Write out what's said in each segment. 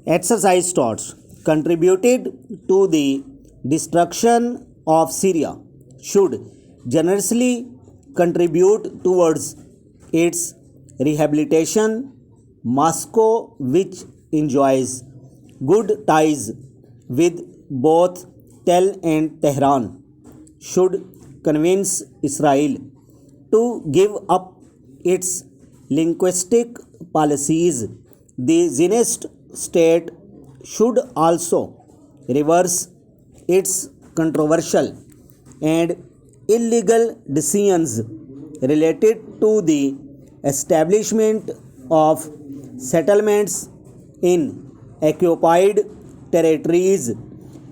Exercise thoughts contributed to the destruction of Syria should generously contribute towards its rehabilitation. Moscow, which enjoys good ties with both Tel and Tehran, should convince Israel to give up its linguistic policies. The Zionist state should also reverse its controversial and illegal decisions related to the establishment of settlements in occupied territories,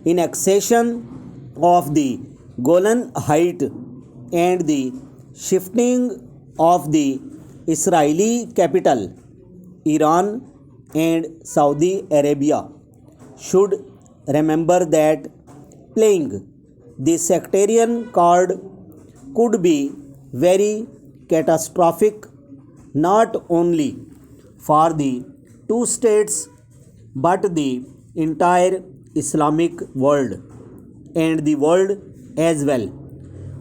in accession of the Golan Heights, and the shifting of the Israeli capital. Iran and Saudi Arabia should remember that playing the sectarian card could be very catastrophic, not only for the two states but the entire Islamic world and the world as well.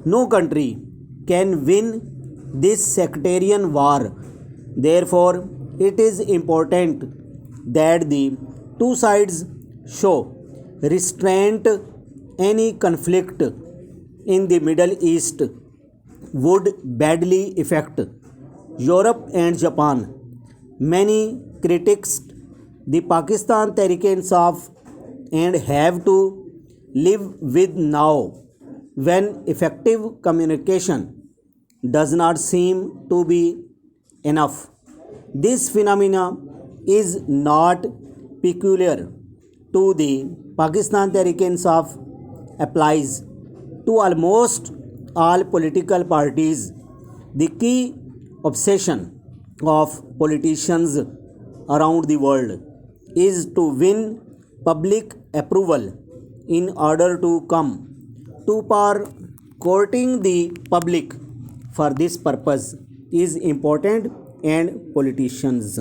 No country can win this sectarian war. Therefore, it is important that the two sides show restraint. Any conflict in the Middle East would badly affect Europe and Japan. Many critics the Pakistan Tehreek-e-Insaf and have to live with now, when effective communication does not seem to be enough. This phenomena is not peculiar to the Pakistan Tehreek-e-Insaf, applies to almost all political parties. The key obsession of politicians around the world is to win public approval in order to come to power. Courting the public for this purpose is important, and politicians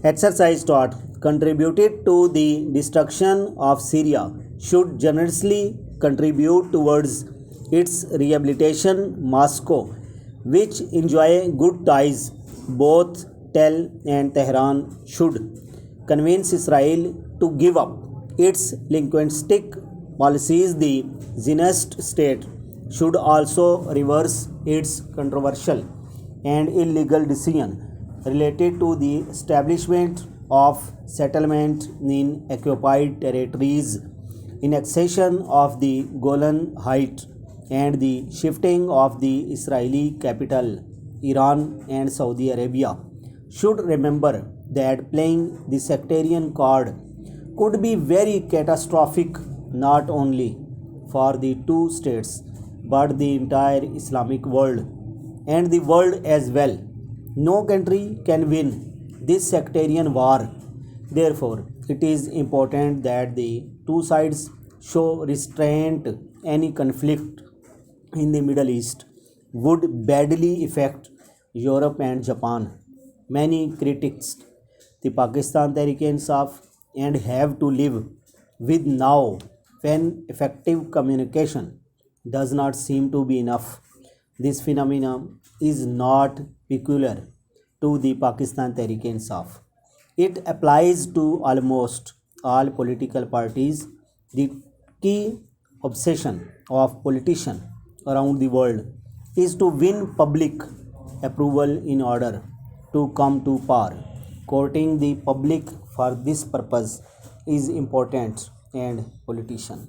exercise thought contributed to the destruction of Syria should generously contribute towards its rehabilitation. Moscow, which enjoy good ties both Tel and Tehran, should convince Israel to give up its linguistic policies. The Zionist state should also reverse its controversial and illegal decision related to the establishment of settlement in occupied territories, in accession of the Golan Heights, and the shifting of the Israeli capital. Iran and Saudi Arabia should remember that playing the sectarian card could be very catastrophic, not only for the two states but the entire Islamic world and the world as well. No country can win this sectarian war. Therefore, it is important that the two sides show restraint. Any conflict in the Middle East would badly affect Europe and Japan. Many critics the Pakistan Tehreek-e-Insaf and have to live with now, when effective communication does not seem to be enough. This phenomenon is not peculiar to the Pakistan Tehreek-e-Insaf. It applies to almost all political parties. The key obsession of politicians around the world is to win public approval in order to come to power. Courting the public for this purpose is important, and politician